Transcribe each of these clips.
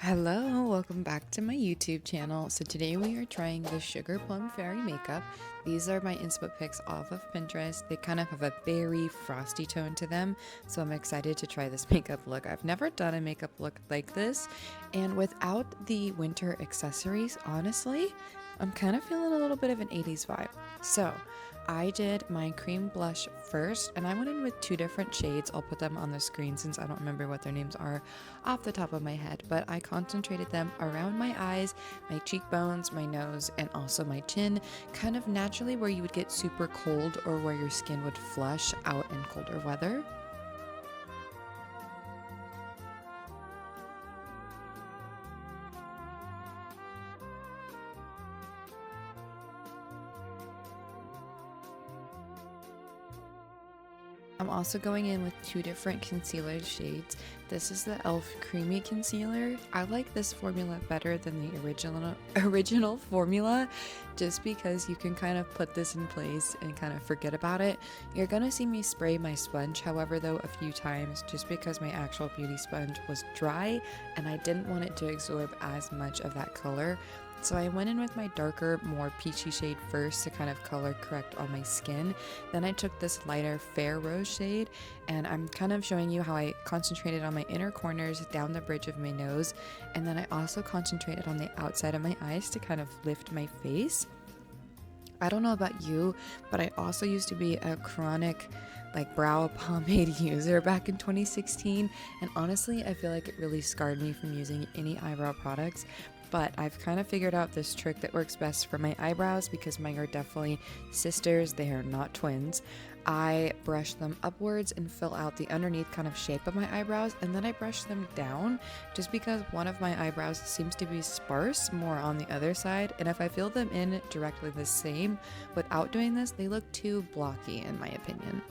Hello, welcome back to my YouTube channel. So today we are trying the Sugar Plum Fairy makeup. These are my inspo pics off of Pinterest. They kind of have a berry frosty tone to them, so I'm excited to try this makeup look. I've never done a makeup look like this, and without the winter accessories, honestly, I'm kind of feeling a little bit of an 80s vibe. So I did my cream blush first, and I went in with two different shades. I'll put them on the screen since I don't remember what their names are off the top of my head, but I concentrated them around my eyes, my cheekbones, my nose, and also my chin, kind of naturally where you would get super cold or where your skin would flush out in colder weather. I'm also going in with two different concealer shades. This is the e.l.f. Creamy Concealer. I like this formula better than the original formula just because you can kind of put this in place and kind of forget about it. You're gonna see me spray my sponge, however, though, a few times just because my actual beauty sponge was dry and I didn't want it to absorb as much of that color. So I went in with my darker, more peachy shade first to kind of color correct on my skin. Then I took this lighter fair rose shade, and I'm kind of showing you how I concentrated on my inner corners down the bridge of my nose, and then I also concentrated on the outside of my eyes to kind of lift my face. I don't know about you, but I also used to be a chronic brow pomade user back in 2016, and honestly I feel like it really scarred me from using any eyebrow products. But I've kind of figured out this trick that works best for my eyebrows because mine are definitely sisters, they are not twins. I brush them upwards and fill out the underneath kind of shape of my eyebrows, and then I brush them down just because one of my eyebrows seems to be sparse more on the other side, and if I fill them in directly the same without doing this, they look too blocky in my opinion.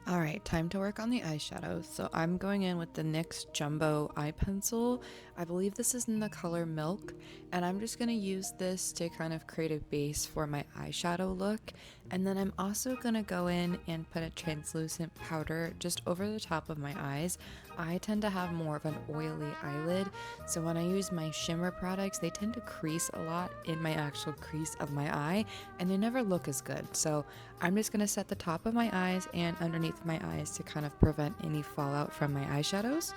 Alright, time to work on the eyeshadow. So I'm going in with the NYX Jumbo Eye Pencil. I believe this is in the color Milk, and I'm just going to use this to kind of create a base for my eyeshadow look. And then I'm also going to go in and put a translucent powder just over the top of my eyes. I tend to have more of an oily eyelid, so when I use my shimmer products, they tend to crease a lot in my actual crease of my eye, and they never look as good. So I'm just going to set the top of my eyes and underneath my eyes to kind of prevent any fallout from my eyeshadows.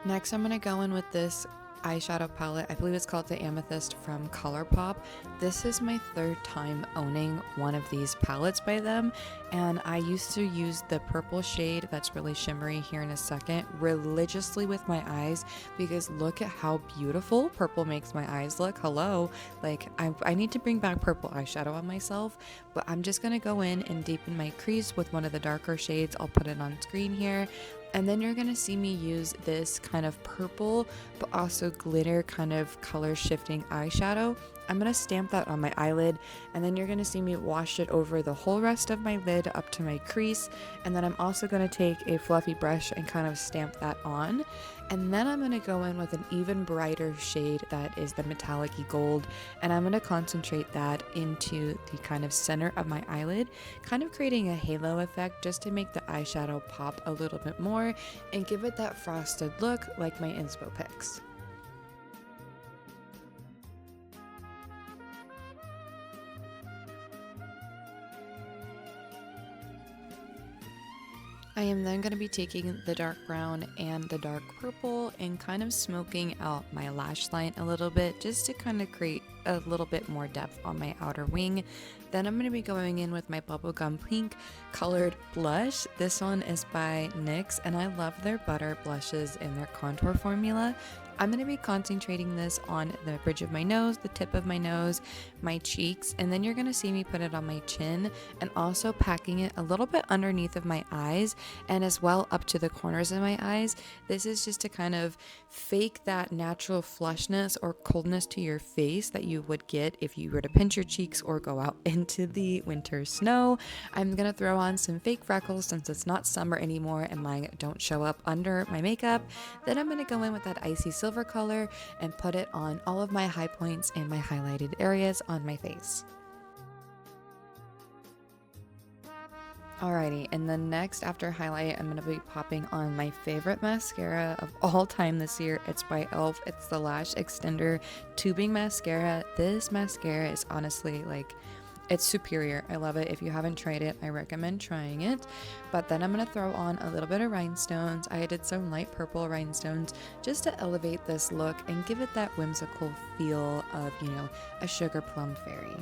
Next, I'm going to go in with this eyeshadow palette. I believe it's called the Amethyst from ColourPop. This is my third time owning one of these palettes by them, and I used to use the purple shade that's really shimmery here in a second religiously with my eyes because look at how beautiful purple makes my eyes look. Hello, I need to bring back purple eyeshadow on myself, but I'm just gonna go in and deepen my crease with one of the darker shades. I'll put it on screen here. And then you're gonna see me use this kind of purple but also glitter kind of color shifting eyeshadow. I'm gonna stamp that on my eyelid, and then you're gonna see me wash it over the whole rest of my lid up to my crease. And then I'm also gonna take a fluffy brush and kind of stamp that on. And then I'm going to go in with an even brighter shade that is the metallic-y gold, and I'm going to concentrate that into the kind of center of my eyelid, kind of creating a halo effect just to make the eyeshadow pop a little bit more and give it that frosted look like my inspo pics. I am then going to be taking the dark brown and the dark purple and kind of smoking out my lash line a little bit just to kind of create a little bit more depth on my outer wing. Then I'm going to be going in with my bubblegum pink colored blush. This one is by NYX, and I love their butter blushes in their contour formula. I'm going to be concentrating this on the bridge of my nose, the tip of my nose, my cheeks, and then you're going to see me put it on my chin and also packing it a little bit underneath of my eyes and as well up to the corners of my eyes. This is just to kind of fake that natural flushness or coldness to your face that you would get if you were to pinch your cheeks or go out into the winter snow. I'm going to throw on some fake freckles since it's not summer anymore and mine don't show up under my makeup. Then I'm going to go in with that icy silver color and put it on all of my high points and my highlighted areas on my face. Alrighty, and then next after highlight, I'm going to be popping on my favorite mascara of all time this year. It's by e.l.f. It's the Lash Extender Tubing Mascara. This mascara is honestly like, it's superior. I love it. If you haven't tried it, I recommend trying it. But then I'm going to throw on a little bit of rhinestones. I did some light purple rhinestones just to elevate this look and give it that whimsical feel of, you know, a Sugar Plum Fairy.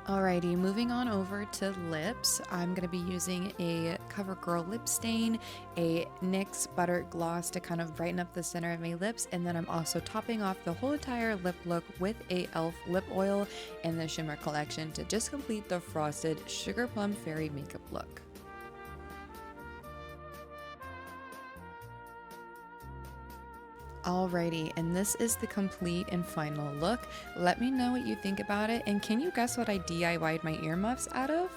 Alrighty, moving on over to lips. I'm going to be using a CoverGirl lip stain, a NYX Butter Gloss to kind of brighten up the center of my lips, and then I'm also topping off the whole entire lip look with a e.l.f. lip oil in the Shimmer Collection to just complete the frosted Sugar Plum Fairy makeup look. Alrighty, and this is the complete and final look. Let me know what you think about it, and can you guess what I DIY'd my earmuffs out of?